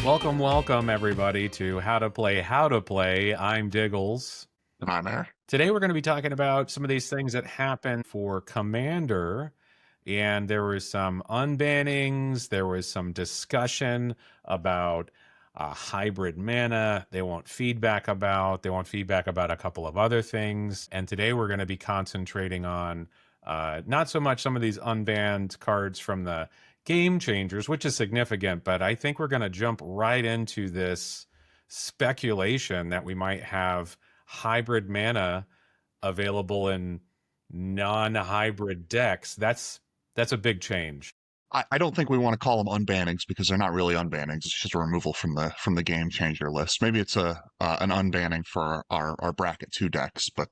Welcome everybody to How to Play. I'm Diggles. And I'm Erik. Today we're going to be talking about some of these things that happen for Commander, and there was some unbannings, there was some discussion about hybrid mana. They want feedback about a couple of other things, and today we're going to be concentrating on not so much some of these unbanned cards from the game changers, which is significant, but I think we're going to jump right into this speculation that we might have hybrid mana available in non-hybrid decks. That's a big change. I don't think we want to call them unbannings because they're not really unbannings. It's just a removal from the game changer list. Maybe it's an unbanning for our bracket 2 decks, but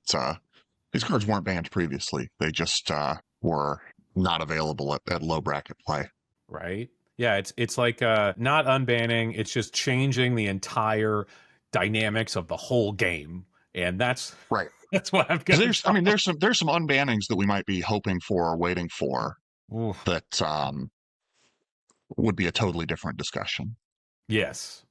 these cards weren't banned previously. They just were not available at low bracket play. Right? Yeah, it's like not unbanning, it's just changing the entire dynamics of the whole game. And that's right. That's what I've got. There's some unbannings that we might be hoping for or waiting for. Oof. That would be a totally different discussion. Yes.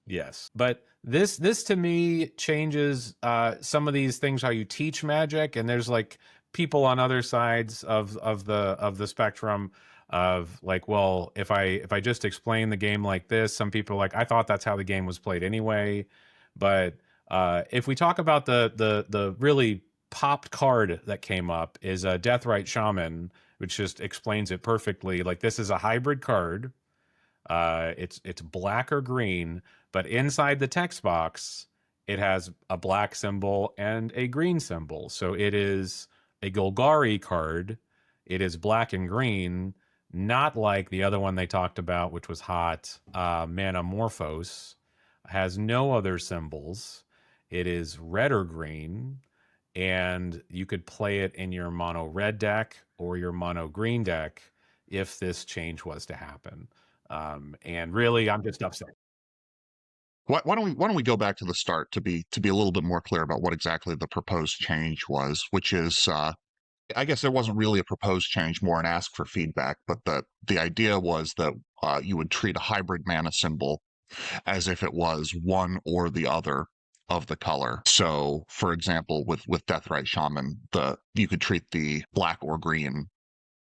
But this to me changes some of these things, how you teach Magic, and there's like people on other sides of the spectrum of like, well, if I just explain the game like this, some people are like, I thought that's how the game was played anyway. But if we talk about the really popped card that came up is a Deathrite Shaman, which just explains it perfectly. Like, this is a hybrid card. It's black or green, but inside the text box, it has a black symbol and a green symbol. So it is a Golgari card. It is black and green, not like the other one they talked about, which was hot. Manamorphose has no other symbols. It is red or green, and you could play it in your mono red deck or your mono green deck if this change was to happen. And really, I'm just upset. Why don't we go back to the start to be a little bit more clear about what exactly the proposed change was, which is I guess there wasn't really a proposed change, more an ask for feedback, but the idea was that you would treat a hybrid mana symbol as if it was one or the other of the color. So, for example, with Deathrite Shaman, you could treat the black or green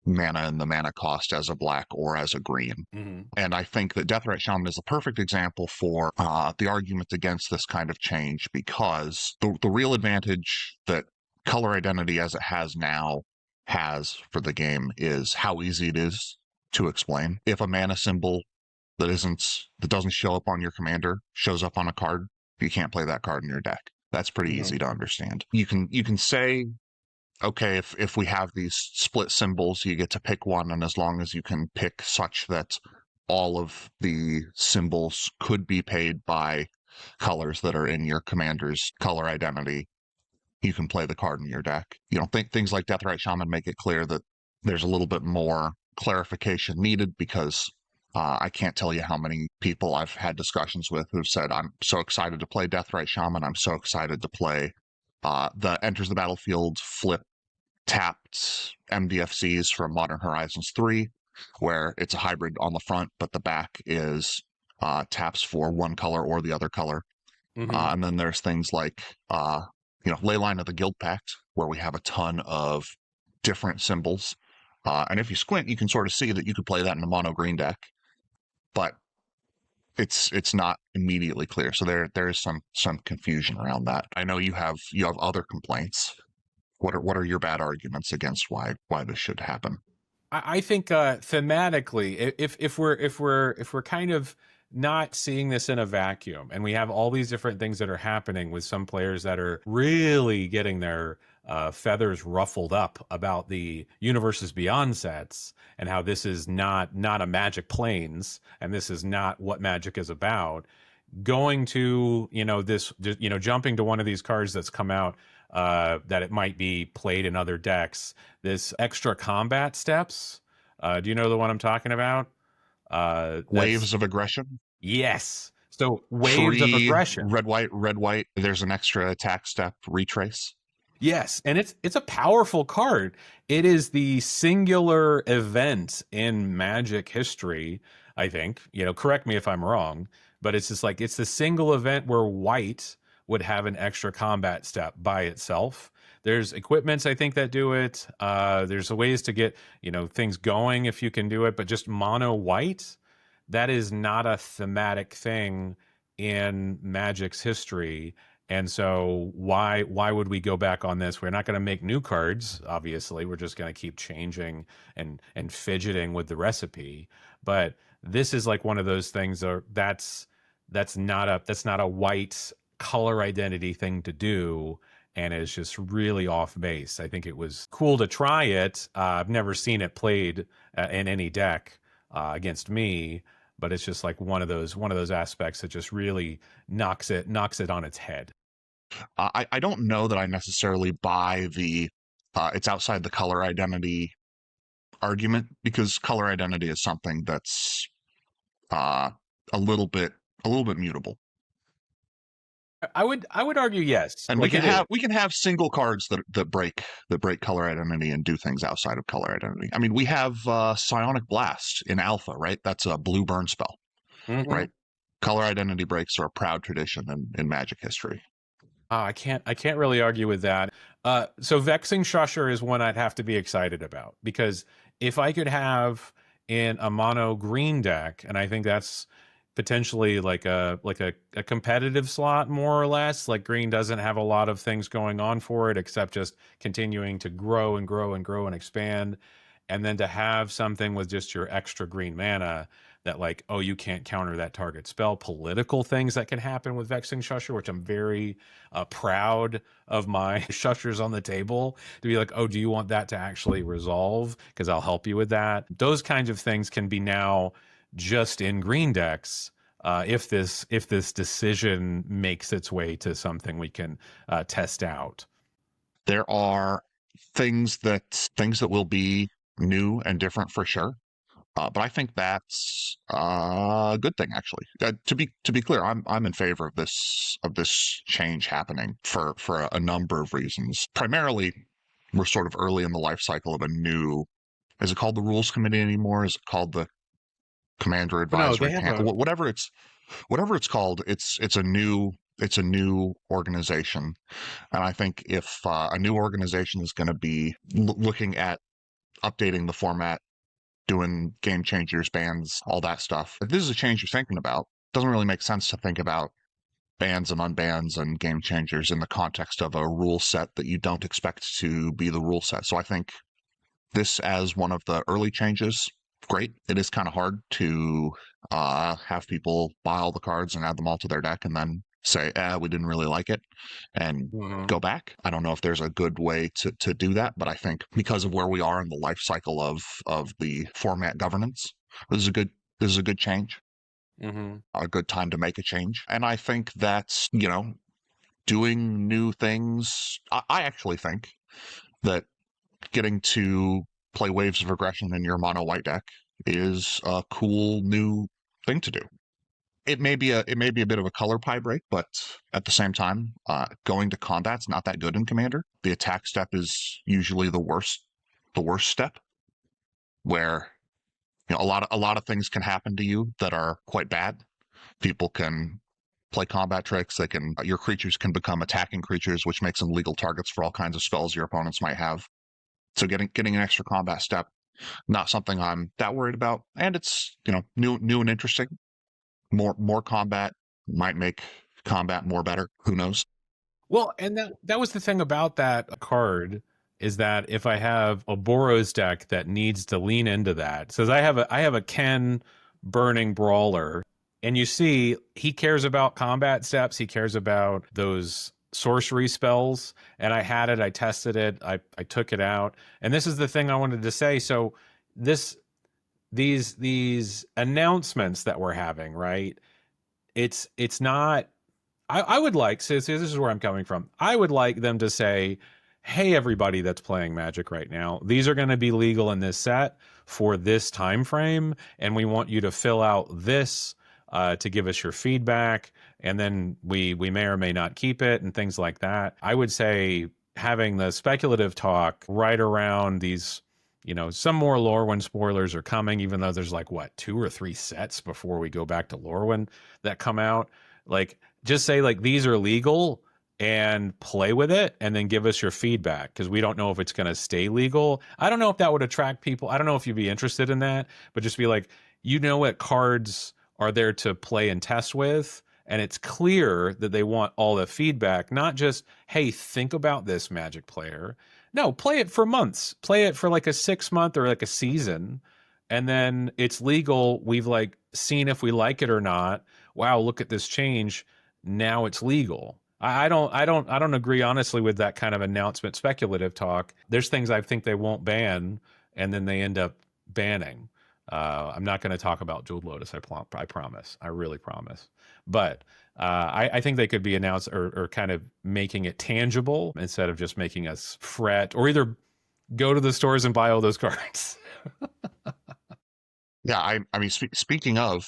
mana and the mana cost as a black or as a green. Mm-hmm. And I think that Deathrite Shaman is a perfect example for the argument against this kind of change, because the real advantage that color identity as it has now has for the game is how easy it is to explain. If a mana symbol that doesn't show up on your commander shows up on a card, you can't play that card in your deck. That's pretty easy to understand. You can say, okay, if we have these split symbols, you get to pick one, and as long as you can pick such that all of the symbols could be paid by colors that are in your commander's color identity, you can play the card in your deck. Things like Deathrite Shaman make it clear that there's a little bit more clarification needed, because I can't tell you how many people I've had discussions with who've said, I'm so excited to play Deathrite Shaman, I'm so excited to play the enters the battlefield flip tapped MDFCs from Modern Horizons 3, where it's a hybrid on the front, but the back is taps for one color or the other color. Mm-hmm. And then there's things like Leyline of the Guild Pact, where we have a ton of different symbols. And if you squint, you can sort of see that you could play that in a mono green deck, but it's not immediately clear. So there is some confusion around that. I know you have other complaints. What are your bad arguments against why this should happen? I think thematically, if we're kind of not seeing this in a vacuum, and we have all these different things that are happening with some players that are really getting their feathers ruffled up about the Universes Beyond sets, and how this is not a Magic Planes, and this is not what Magic is about. Going to jumping to one of these cards that's come out that it might be played in other decks. This extra combat steps. Do you know the one I'm talking about? Waves of aggression. Yes. So waves of aggression. Red white. There's an extra attack step, retrace. Yes, and it's a powerful card. It is the singular event in Magic history, I think. You know, correct me if I'm wrong, but it's just like it's the single event where white would have an extra combat step by itself. There's equipments I think that do it. There's ways to get, you know, things going if you can do it, but just mono white, that is not a thematic thing in Magic's history. And so why would we go back on this? We're not going to make new cards, obviously. We're just going to keep changing and fidgeting with the recipe. But this is like one of those things that's not a white color identity thing to do, and it's just really off base. I think it was cool to try it. I've never seen it played in any deck against me, but it's just like one of those aspects that just really knocks it on its head. I don't know that I necessarily buy the it's outside the color identity argument, because color identity is something that's uh, a little bit mutable, I would argue yes, and like it is. we can have single cards that break color identity and do things outside of color identity. I mean, we have Psionic Blast in Alpha, right? That's a blue burn spell, Hmm. right? Color identity breaks are a proud tradition in Magic history. I can't really argue with that. So vexing shusher is one I'd have to be excited about because if I could have in a mono green deck, and I think that's potentially like a competitive slot more or less. Like green doesn't have a lot of things going on for it except just continuing to grow and grow and grow and expand. And then to have something with just your extra green mana that like, oh, you can't counter that target spell, political things that can happen with Vexing Shusher, which I'm very proud of my Shushers on the table to be like, oh, do you want that to actually resolve? Because I'll help you with that. Those kinds of things can be now just in green decks. If this decision makes its way to something we can test out. There are things that will be new and different for sure. But I think that's a good thing, actually. To be clear, I'm in favor of this change happening for a number of reasons. Primarily, we're sort of early in the life cycle of a new. Is it called the Rules Committee anymore? Is it called the Commander But no, they Advisory have Panel? a Whatever it's called. It's a new organization, and I think if a new organization is going to be looking at updating the format, doing game changers, bans, all that stuff. If this is a change you're thinking about, it doesn't really make sense to think about bans and unbans and game changers in the context of a rule set that you don't expect to be the rule set. So I think this, as one of the early changes, great. It is kind of hard to have people buy all the cards and add them all to their deck and then say, we didn't really like it and Mhm. go back. I don't know if there's a good way to do that, but I think because of where we are in the life cycle of the format governance, this is a good change, Mhm. a good time to make a change. And I think that's, you know, doing new things. I actually think that getting to play Waves of Aggression in your mono white deck is a cool new thing to do. It may be a bit of a color pie break, but at the same time, going to combat's not that good in Commander. The attack step is usually the worst step, where you know a lot of things can happen to you that are quite bad. People can play combat tricks. They can your creatures can become attacking creatures, which makes them legal targets for all kinds of spells your opponents might have. So getting an extra combat step, not something I'm that worried about. And it's, you know, new and interesting. More combat might make combat more better. Who knows? Well, and that was the thing about that card is that if I have a Boros deck that needs to lean into that, says I have a Ken Burning Brawler, and you see he cares about combat steps, he cares about those sorcery spells, and I had it, I tested it, I took it out, and this is the thing I wanted to say. So this these announcements that we're having, right? It's not I would like, so this is where I'm coming from. I would like them to say, hey, everybody that's playing Magic right now, these are going to be legal in this set for this time frame, and we want you to fill out this to give us your feedback, and then we may or may not keep it and things like that. I would say having the speculative talk right around these, some more Lorwyn spoilers are coming, even though there's like what, 2 or 3 sets before we go back to Lorwyn that come out. Like, just say like these are legal and play with it and then give us your feedback, because we don't know if it's going to stay legal. I don't know if that would attract people. I don't know if you'd be interested in that, but just be like, what cards are there to play and test with, and it's clear that they want all the feedback, not just, hey, think about this, Magic player. No, play it for months. Play it for like a 6 month or like a season. And then it's legal. We've like seen if we like it or not. Wow, look at this change. Now it's legal. I don't agree honestly with that kind of announcement speculative talk. There's things I think they won't ban and then they end up banning. I'm not going to talk about Jeweled Lotus. I promise. I really promise. But I think they could be announced, or kind of making it tangible instead of just making us fret, or either go to the stores and buy all those cards. Yeah, I mean, speaking of,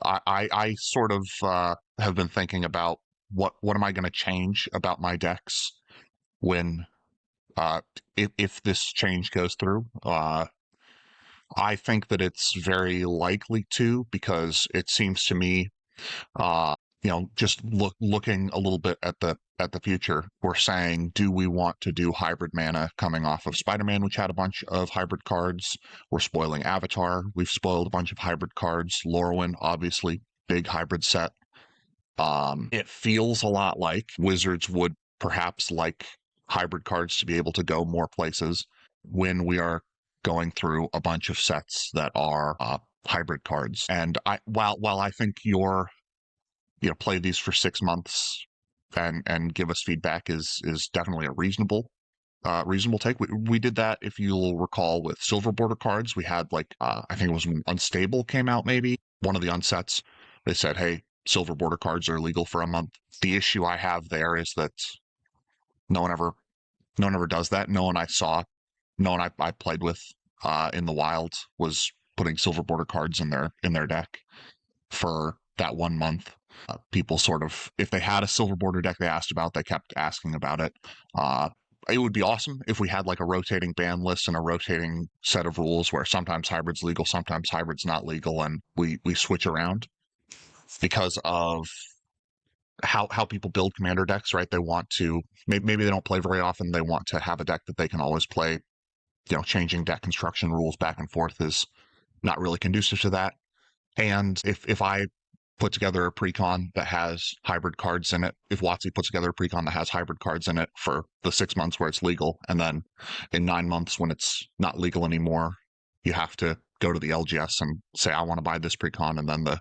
I sort of have been thinking about what am I going to change about my decks when uh, if this change goes through. I think that it's very likely to, because it seems to me, just looking a little bit at the future, we're saying, do we want to do hybrid mana coming off of Spider-Man, which had a bunch of hybrid cards? We're spoiling Avatar. We've spoiled a bunch of hybrid cards. Lorwyn, obviously, big hybrid set. It feels a lot like Wizards would perhaps like hybrid cards to be able to go more places when we are going through a bunch of sets that are hybrid cards. And while I think play these for 6 months and give us feedback is definitely a reasonable take. We did that, if you'll recall, with silver border cards. We had like I think it was when Unstable came out, maybe one of the unsets. They said, hey, silver border cards are illegal for a month. The issue I have there is that no one ever no one ever does that. No one I played with in the wild was putting silver border cards in their deck for that 1 month. People sort of, if they had a silver border deck they asked about, they kept asking about it. It would be awesome if we had like a rotating ban list and a rotating set of rules where sometimes hybrid's legal, sometimes hybrid's not legal, and we switch around because of how people build commander decks, right? They want to, maybe they don't play very often. They want to have a deck that they can always play. Changing deck construction rules back and forth is not really conducive to that. And if I put together a precon that has hybrid cards in it, if WotC puts together a precon that has hybrid cards in it for the 6 months where it's legal, and then in 9 months when it's not legal anymore, you have to go to the LGS and say, I want to buy this precon, and then the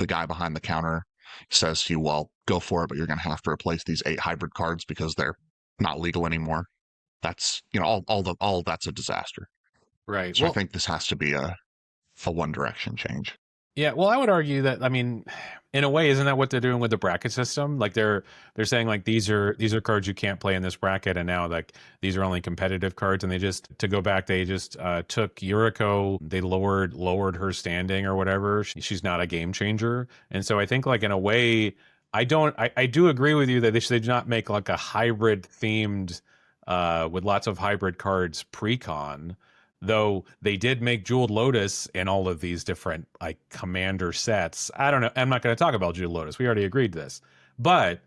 guy behind the counter says to you, well, go for it, but you're going to have to replace these 8 hybrid cards because they're not legal anymore. That's, all that's a disaster. Right. So I think this has to be a one direction change. Yeah, well, I would argue that, I mean, in a way, isn't that what they're doing with the bracket system? Like they're saying like these are cards you can't play in this bracket, and now like these are only competitive cards, and they just, to go back, they just took Yuriko, they lowered her standing or whatever. She's not a game changer, and so I think like in a way, I do agree with you that they should not make like a hybrid themed with lots of hybrid cards pre-con. Though they did make Jeweled Lotus in all of these different like commander sets. I don't know. I'm not going to talk about Jeweled Lotus. We already agreed to this. But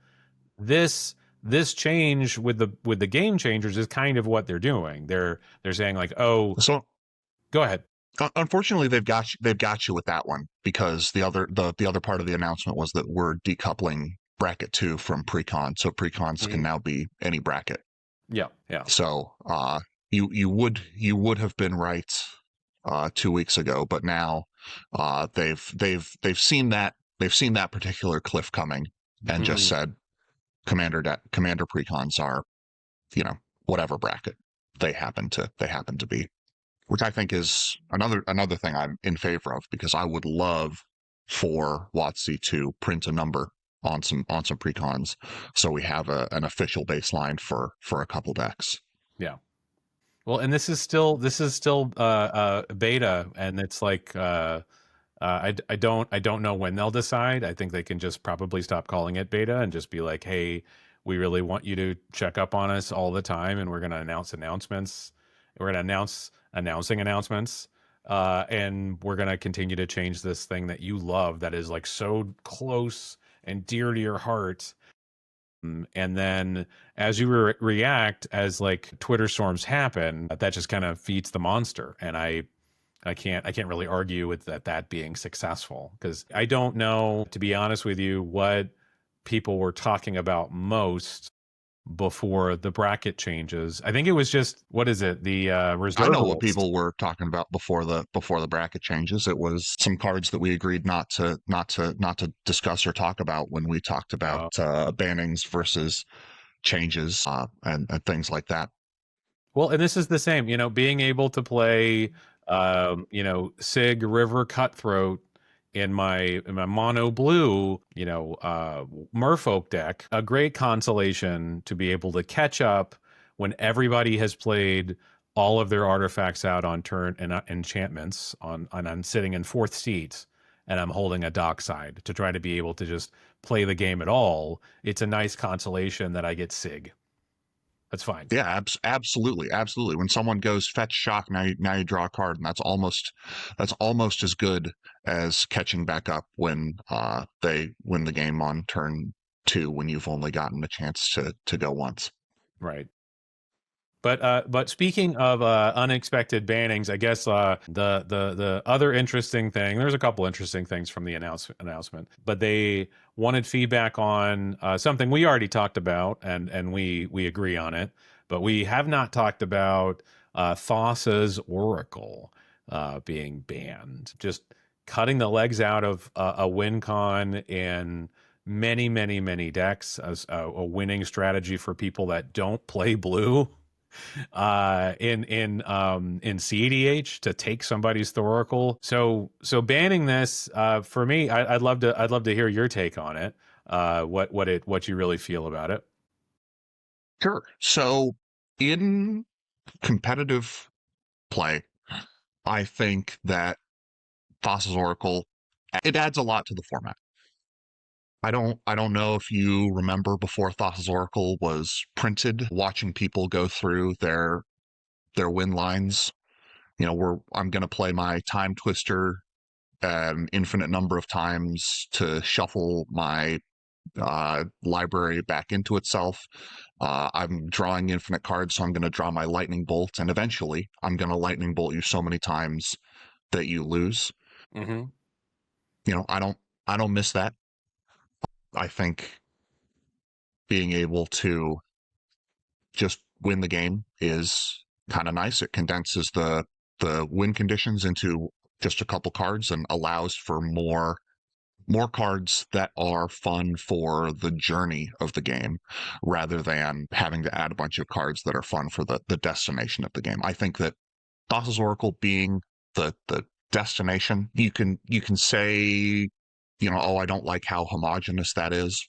this change with the game changers is kind of what they're doing. They're saying like, oh, So go ahead. unfortunately, they've got you with that one, because the other part of the announcement was that we're decoupling bracket 2 from precon, so precons can now be any bracket. Yeah, yeah. So you would have been right 2 weeks ago, but now they've seen that particular cliff coming and just said commander precons are, whatever bracket they happen to be, which I think is another thing I'm in favor of, because I would love for WotC to print a number on some precons, so we have an official baseline for a couple decks. Yeah. Well, and this is still beta, and it's like I don't know when they'll decide. I think they can just probably stop calling it beta and just be like, hey, We really want you to check up on us all the time, and we're going to announce announcements. We're going to announcing announcements, and we're going to continue to change this thing that you love, that is like so close and dear to your heart. And then as you react, as like Twitter storms happen, that just kind of feeds the monster. And I can't really argue with that being successful, because I don't know, to be honest with you, what people were talking about most before the bracket changes. I think it was just, what is it, the I reserve know what list. people were talking about before the bracket changes. It was some cards that we agreed not to discuss or talk about when we talked about bannings versus changes, and things like that. Well, and this is the same, being able to play, Sig River Cutthroat in my mono blue, Merfolk deck, a great consolation to be able to catch up when everybody has played all of their artifacts out on turn and enchantments and I'm sitting in fourth seat and I'm holding a dockside to try to be able to just play the game at all. It's a nice consolation that I get Sig. That's fine. Yeah, absolutely, absolutely. When someone goes fetch shock, now you draw a card, and that's almost as good as catching back up when they win the game on turn 2 when you've only gotten a chance to go once. Right. But speaking of unexpected bannings, I guess the other interesting thing, there's a couple interesting things from the announcement, but they wanted feedback on something we already talked about, and we agree on it, but we have not talked about Thassa's Oracle being banned, just cutting the legs out of a win con in many, many, many decks as a winning strategy for people that don't play blue in CEDH to take somebody's Thoracle. So banning this for me, I'd love to hear your take on it. What you really feel about it. Sure. So in competitive play, I think that Thassa's Oracle, it adds a lot to the format. I don't know if you remember before Thassa's Oracle was printed, watching people go through their win lines. I'm going to play my Time Twister an infinite number of times to shuffle my library back into itself. I'm drawing infinite cards, so I'm going to draw my Lightning Bolt, and eventually I'm going to Lightning Bolt you so many times that you lose. Mm-hmm. I don't miss that. I think being able to just win the game is kind of nice. It condenses the win conditions into just a couple cards and allows for more cards that are fun for the journey of the game rather than having to add a bunch of cards that are fun for the destination of the game. I think that Thassa's Oracle being the destination, you can say, oh, I don't like how homogenous that is,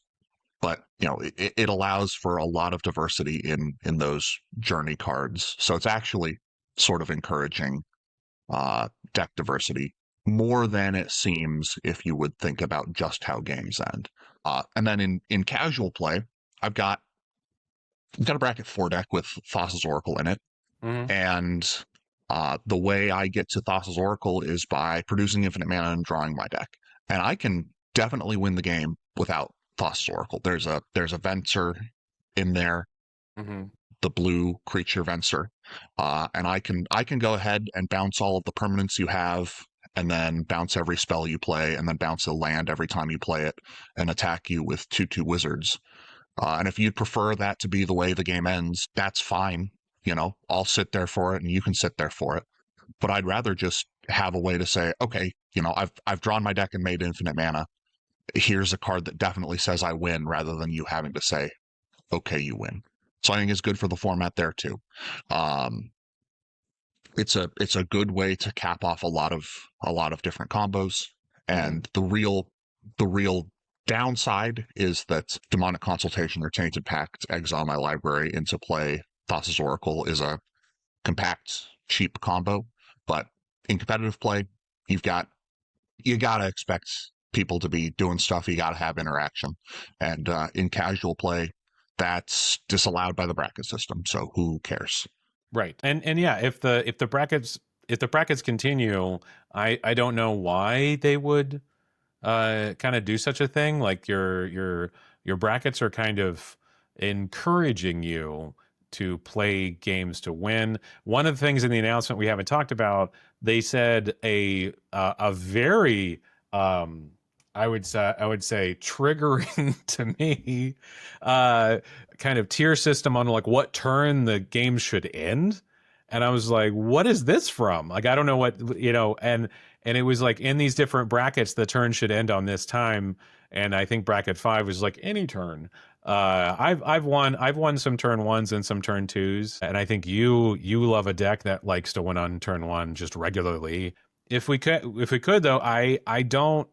but it allows for a lot of diversity in those journey cards. So it's actually sort of encouraging deck diversity more than it seems if you would think about just how games end. And then in casual play, I've got a bracket 4 deck with Thassa's Oracle in it, Mm-hmm. and the way I get to Thassa's Oracle is by producing infinite mana and drawing my deck, and I can definitely win the game without Thassa's Oracle. There's a Venser in there, Mm-hmm. the blue creature Venser, and I can go ahead and bounce all of the permanents you have, and then bounce every spell you play, and then bounce a land every time you play it, and attack you with 2/2 wizards. And if you'd prefer that to be the way the game ends, that's fine. I'll sit there for it, and you can sit there for it. But I'd rather just have a way to say, okay, I've drawn my deck and made infinite mana. Here's a card that definitely says I win, rather than you having to say, okay, you win. So I think it's good for the format there too. Um, it's a good way to cap off a lot of different combos. Mm-hmm. And the real downside is that Demonic Consultation or Tainted Pact exile my library into play. Thassa's Oracle is a compact, cheap combo, but in competitive play, you gotta expect people to be doing stuff. You gotta have interaction, and in casual play, that's disallowed by the bracket system. So who cares? Right. And yeah, if the brackets continue, I don't know why they would kind of do such a thing. Like your brackets are kind of encouraging you to play games to win. One of the things in the announcement we haven't talked about, they said a very I would say triggering to me uh kind of tier system on like what turn the game should end. And I was like, what is this from? Like I don't know what, and it was like in these different brackets the turn should end on this time, and I think bracket 5 was like any turn. I've won some turn ones and some turn twos, and I think you love a deck that likes to win on turn one just regularly. If we could though, I don't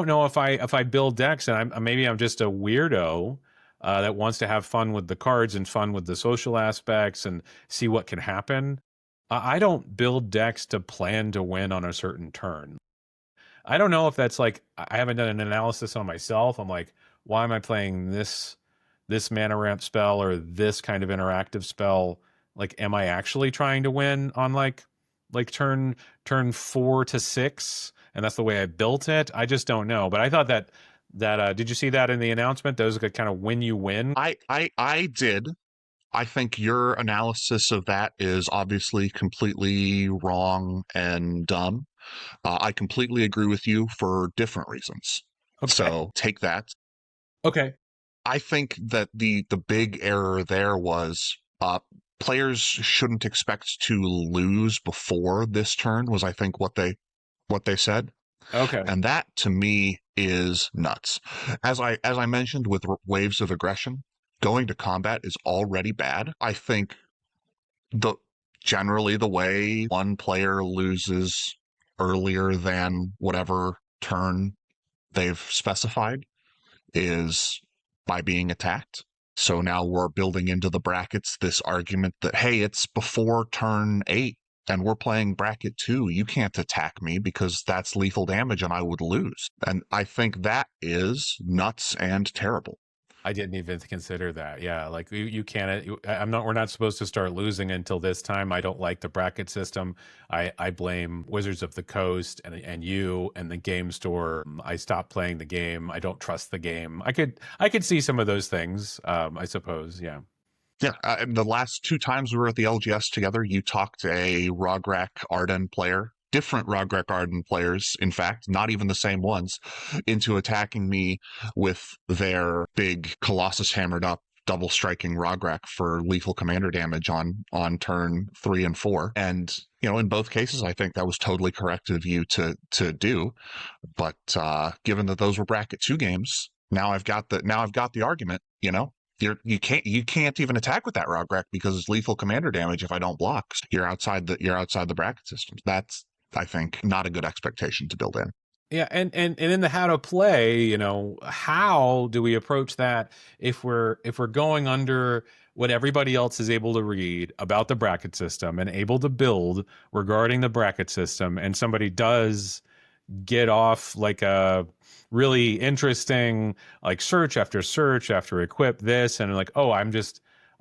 know if I build decks, and maybe I'm just a weirdo that wants to have fun with the cards and fun with the social aspects and see what can happen. I don't build decks to plan to win on a certain turn. I don't know if that's like I haven't done an analysis on myself. I'm like, why am I playing this mana ramp spell or this kind of interactive spell? Like, am I actually trying to win on like turn 4 to 6? And that's the way I built it. I just don't know. But I thought that did you see that in the announcement? Those could kind of win you win. I did. I think your analysis of that is obviously completely wrong and dumb. I completely agree with you for different reasons. Okay. So take that. Okay. I think that the big error there was players shouldn't expect to lose before this turn was I think what they said. Okay. And that to me is nuts. As I mentioned with waves of aggression, going to combat is already bad. I think the generally the way one player loses earlier than whatever turn they've specified is by being attacked. So now we're building into the brackets this argument that, hey, it's before turn 8 and we're playing bracket 2. You can't attack me because that's lethal damage and I would lose. And I think that is nuts and terrible. I didn't even consider that. Yeah, like you can't. I'm not. We're not supposed to start losing until this time. I don't like the bracket system. I blame Wizards of the Coast and you and the game store. I stopped playing the game. I don't trust the game. I could see some of those things. I suppose. Yeah. Yeah, and the last two times we were at the LGS together, you talked a Rograk Arden player, different Rograk Arden players, in fact, not even the same ones, into attacking me with their big Colossus hammered up double striking Rograk for lethal commander damage on turn 3 and 4. And in both cases, I think that was totally correct of you to do. But given that those were bracket 2 games, now I've got the argument. You can't even attack with that Rograk because it's lethal commander damage if I don't block. You're outside the bracket system. That's, I think, not a good expectation to build in. Yeah, and in the how to play, how do we approach that if we're going under what everybody else is able to read about the bracket system and able to build regarding the bracket system, and somebody does get off like a really interesting like search after equip this and like, oh, I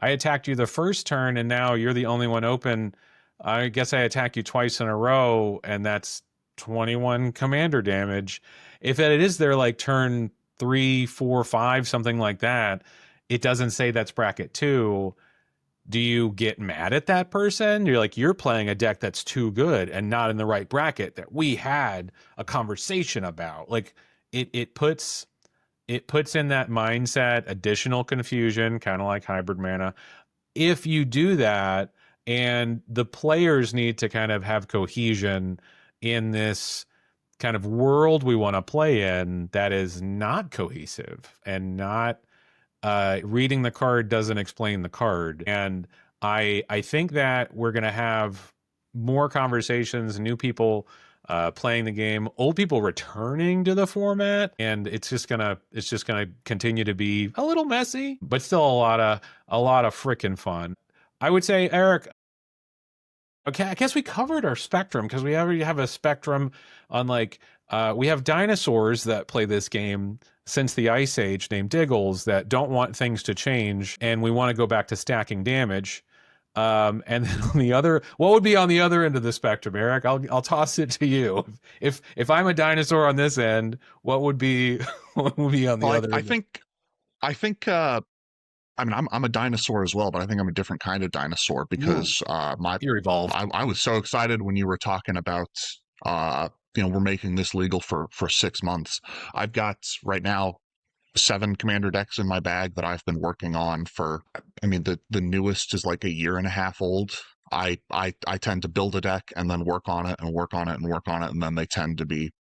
attacked you the first turn and now you're the only one open. I guess I attack you twice in a row and that's 21 commander damage. If it is their like turn 3, 4, 5, something like that, it doesn't say that's bracket 2. Do you get mad at that person? You're like, you're playing a deck that's too good and not in the right bracket that we had a conversation about. Like it puts in that mindset additional confusion, kind of like hybrid mana. If you do that, and the players need to kind of have cohesion in this kind of world we want to play in that is not cohesive and not reading the card doesn't explain the card. And I think that we're going to have more conversations, new people playing the game, old people returning to the format, and it's just gonna continue to be a little messy, but still a lot of freaking fun. I would say, Eric. Okay, I guess we covered our spectrum because we already have a spectrum on like We have dinosaurs that play this game since the Ice Age named Diggles that don't want things to change, and we want to go back to stacking damage. And then on the other, what would be on the other end of the spectrum, Erik? I'll toss it to you. If I'm a dinosaur on this end, what would be what would be on the Well, other I end? think I think I mean I'm a dinosaur as well, but I think I'm a different kind of dinosaur Ooh, because my you're evolved. I was so excited when you were talking about we're making this legal for 6 months. I've got right now 7 commander decks in my bag that I've been working on for. I mean, the newest is like a year and a half old. I tend to build a deck and then work on it and work on it and work on it, and then they tend to be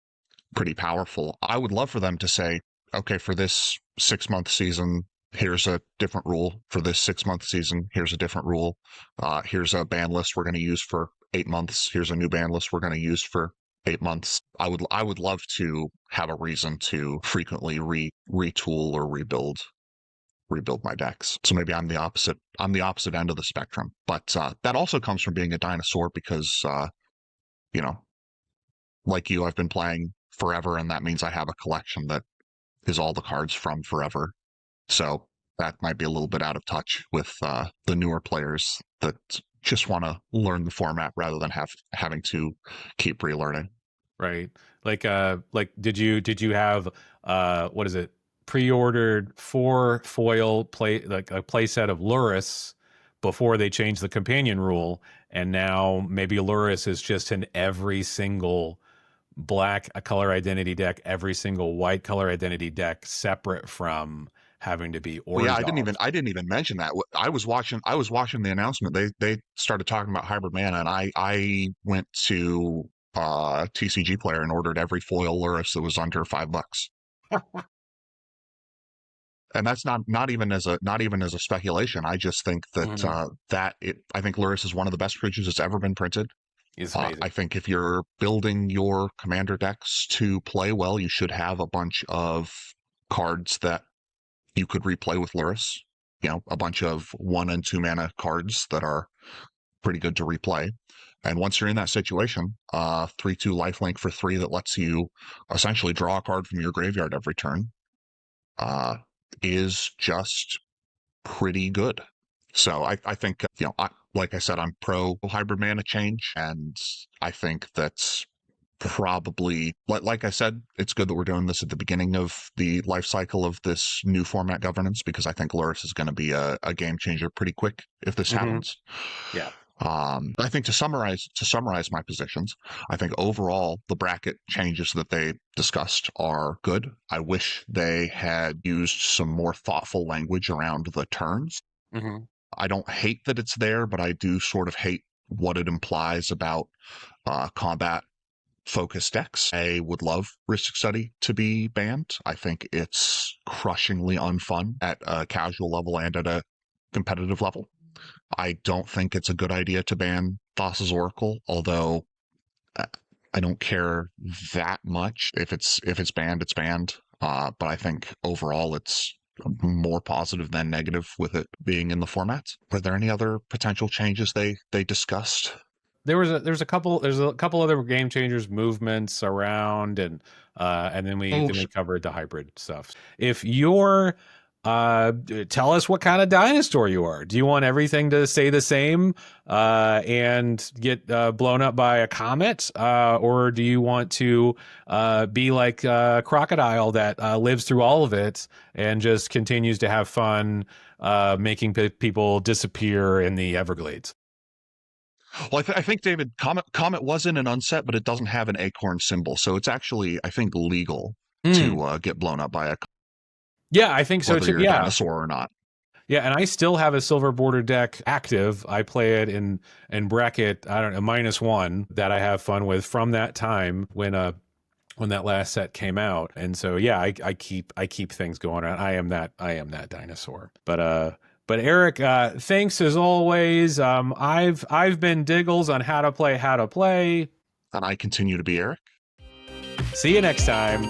pretty powerful. I would love for them to say, okay, for this 6 month season, here's a different rule. For this 6 month season, here's a different rule. Here's a ban list we're going to use for 8 months. Here's a new ban list we're going to use for 8 months. I would love to have a reason to frequently retool or rebuild my decks. So maybe I'm the opposite end of the spectrum. But that also comes from being a dinosaur because you know, like you, I've been playing forever, and that means I have a collection that is all the cards from forever. So that might be a little bit out of touch with the newer players that just want to learn the format rather than having to keep relearning. Right. Like did you have what is it? Pre-ordered 4 foil play, like a play set of Lurrus before they changed the companion rule, and now maybe Lurrus is just in every single black color identity deck, every single white color identity deck, separate from having to be Well, yeah, Orzhov. I didn't even mention that. I was watching the announcement. They started talking about hybrid mana, and I went to TCG Player and ordered every foil Lurrus that was under $5. And that's not even as a speculation. I just think that Mhm. I think Lurrus is one of the best creatures that's ever been printed. It's amazing. I think if you're building your commander decks to play well, you should have a bunch of cards that you could replay with Lurrus. You know, a bunch of 1 and 2 mana cards that are pretty good to replay. And once you're in that situation, 3/2 lifelink for 3 that lets you essentially draw a card from your graveyard every turn uh, is just pretty good. So I think, like I said, I'm pro hybrid mana change. And I think that's probably, like I said, it's good that we're doing this at the beginning of the life cycle of this new format governance, because I think Lurrus is going to be a game changer pretty quick if this Hmm. happens. Yeah. I think to summarize my positions, I think overall the bracket changes that they discussed are good. I wish they had used some more thoughtful language around the turns. Hmm. I don't hate that it's there, but I do sort of hate what it implies about combat focused decks. I would love Risk Study to be banned. I think it's crushingly unfun at a casual level and at a competitive level. I don't think it's a good idea to ban Thassa's Oracle, although uh, I don't care that much. If it's banned, it's banned. But I think overall it's more positive than negative with it being in the format. Were there any other potential changes they discussed? There's a couple other game changers movements around, and then we Oh, covered the hybrid stuff. If you're tell us what kind of dinosaur you are. Do you want everything to stay the same and get blown up by a comet, or do you want to be like Crocodile that lives through all of it and just continues to have fun making people disappear in the Everglades? well, I think David, Comet was in an unset, but it doesn't have an acorn symbol, so it's actually, I think, legal Mm. to get blown up by a, Yeah, I think so whether too. you're a Yeah. dinosaur or not. Yeah, and I still have a silver border deck active. I play it in bracket, I don't know, -1 that I have fun with from that time when that last set came out. And so yeah, I keep things going on. I am that dinosaur. But Erik, thanks as always. I've been Diggles on how to play. And I continue to be Erik. See you next time.